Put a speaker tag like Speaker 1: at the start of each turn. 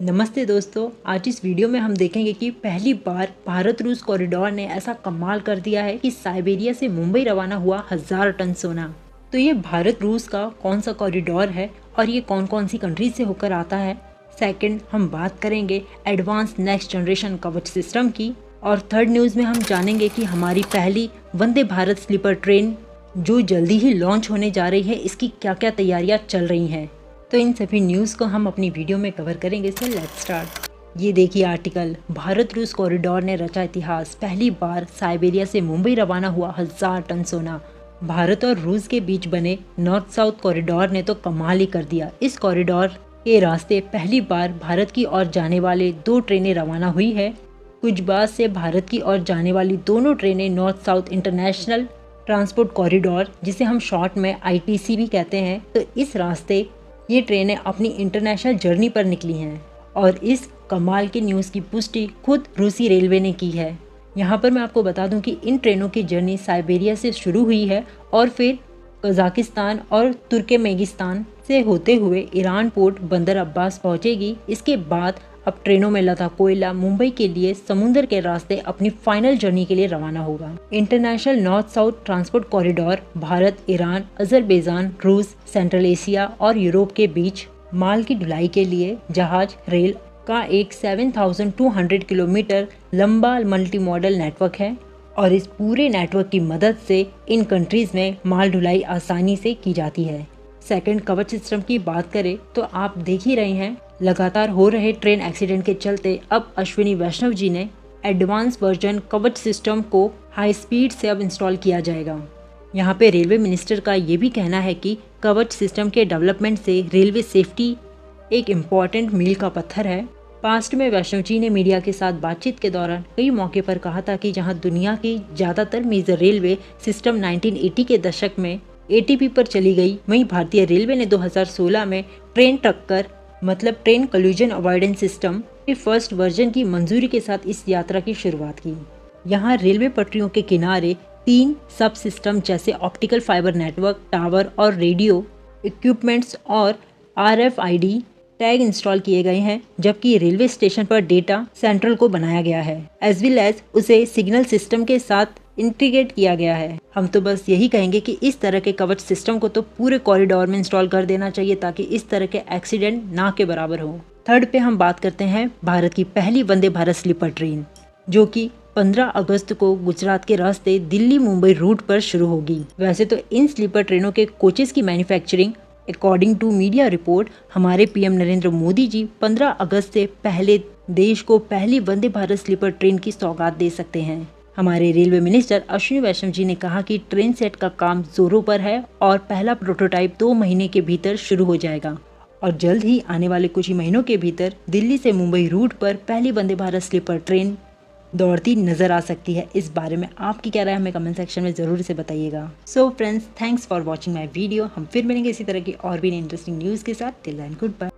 Speaker 1: नमस्ते दोस्तों, आज इस वीडियो में हम देखेंगे कि पहली बार भारत रूस कॉरिडोर ने ऐसा कमाल कर दिया है कि साइबेरिया से मुंबई रवाना हुआ 1000 टन सोना। तो ये भारत रूस का कौन सा कॉरिडोर है और ये कौन कौन सी कंट्रीज से होकर आता है। सेकंड, हम बात करेंगे एडवांस नेक्स्ट जनरेशन कवच सिस्टम की। और थर्ड न्यूज़ में हम जानेंगे कि हमारी पहली वंदे भारत स्लीपर ट्रेन जो जल्दी ही लॉन्च होने जा रही है, इसकी क्या क्या तैयारियां चल रही हैं। तो इन सभी न्यूज़ को हम अपनी वीडियो में कवर करेंगे। So let's start. ये देखिए आर्टिकल, भारत रूस कॉरिडोर ने रचा इतिहास, पहली बार साइबेरिया से मुंबई रवाना हुआ 1000 टन सोना। भारत और रूस के बीच बने नॉर्थ साउथ कॉरिडोर ने तो कमाल ही कर दिया। इस कॉरिडोर के रास्ते पहली बार भारत की ओर जाने वाले 2 ट्रेनें रवाना हुई है। कुछ बाद से भारत की ओर जाने वाली दोनों ट्रेनें north south international transport corridor, जिसे हम शॉर्ट में ITC भी कहते हैं, तो इस रास्ते ये ट्रेनें अपनी इंटरनेशनल जर्नी पर निकली हैं। और इस कमाल की न्यूज़ की पुष्टि खुद रूसी रेलवे ने की है। यहाँ पर मैं आपको बता दूं कि इन ट्रेनों की जर्नी साइबेरिया से शुरू हुई है और फिर कजाकिस्तान और तुर्कमेनिस्तान से होते हुए ईरान पोर्ट बंदर अब्बास पहुँचेगी। इसके बाद अब ट्रेनों में लदा कोयला मुंबई के लिए समुद्र के रास्ते अपनी फाइनल जर्नी के लिए रवाना होगा। International north south transport corridor Bharat, Iran, Azerbaijan, रूस, सेंट्रल एशिया और यूरोप के बीच माल की ढुलाई के लिए जहाज रेल का एक 7200 किलोमीटर लंबा मल्टी मॉडल नेटवर्क है। और इस पूरे नेटवर्क की मदद से इन कंट्रीज में माल ढुलाई आसानी से की जाती है। सेकंड, कवच सिस्टम की बात करें तो आप देख ही रहे हैं, लगातार हो रहे ट्रेन एक्सीडेंट के चलते अब अश्विनी वैष्णव जी ने एडवांस वर्जन कवच सिस्टम को हाई स्पीड से अब इंस्टॉल किया जाएगा। यहाँ पे रेलवे मिनिस्टर का ये भी कहना है कि कवच सिस्टम के डेवलपमेंट से रेलवे सेफ्टी एक इम्पॉर्टेंट मील का पत्थर है। पास्ट में वैष्णव जी ने मीडिया के साथ बातचीत के दौरान कई मौके पर कहा था कि जहाँ दुनिया की ज़्यादातर मेजर रेलवे सिस्टम 1980 के दशक में ATP पर चली गई, वहीं भारतीय रेलवे ने 2016 में ट्रेन टक्कर मतलब ट्रेन कोलिजन अवॉइडेंस सिस्टम के फर्स्ट वर्जन की मंजूरी के साथ इस यात्रा की शुरुआत की। यहाँ रेलवे पटरियों के किनारे 3 सब सिस्टम जैसे ऑप्टिकल फाइबर नेटवर्क, टावर और रेडियो इक्विपमेंट्स और RFID टैग इंस्टॉल किए गए हैं, जबकि रेलवे स्टेशन पर डेटा सेंट्रल को बनाया गया है एज वेल एज उसे सिग्नल सिस्टम के साथ इंटीग्रेट किया गया है। हम तो बस यही कहेंगे कि इस तरह के कवच सिस्टम को तो पूरे कॉरिडोर में इंस्टॉल कर देना चाहिए ताकि इस तरह के एक्सीडेंट ना के बराबर हो। थर्ड पे हम बात करते हैं भारत की पहली वंदे भारत स्लीपर ट्रेन, जो कि 15 अगस्त को गुजरात के रास्ते दिल्ली मुंबई रूट पर शुरू होगी। वैसे तो इन स्लीपर ट्रेनों के कोचेस की manufacturing according to media report हमारे PM नरेंद्र मोदी जी 15 अगस्त से पहले देश को पहली वंदे भारत स्लीपर ट्रेन की सौगात दे सकते हैं। हमारे रेलवे मिनिस्टर अश्विनी वैष्णव जी ने कहा कि ट्रेन सेट का काम जोरों पर है और पहला प्रोटोटाइप 2 महीने के भीतर शुरू हो जाएगा और जल्द ही आने वाले कुछ ही महीनों के भीतर दिल्ली से मुंबई रूट पर पहली वंदे भारत स्लीपर ट्रेन दौड़ती नजर आ सकती है। इस बारे में आपकी क्या राय हमें कमेंट सेक्शन में जरूर से बताइएगा। So friends, thanks for watching my video. हम फिर मिलेंगे इसी तरह की और भी इंटरेस्टिंग न्यूज़ के साथ। Till then, good bye.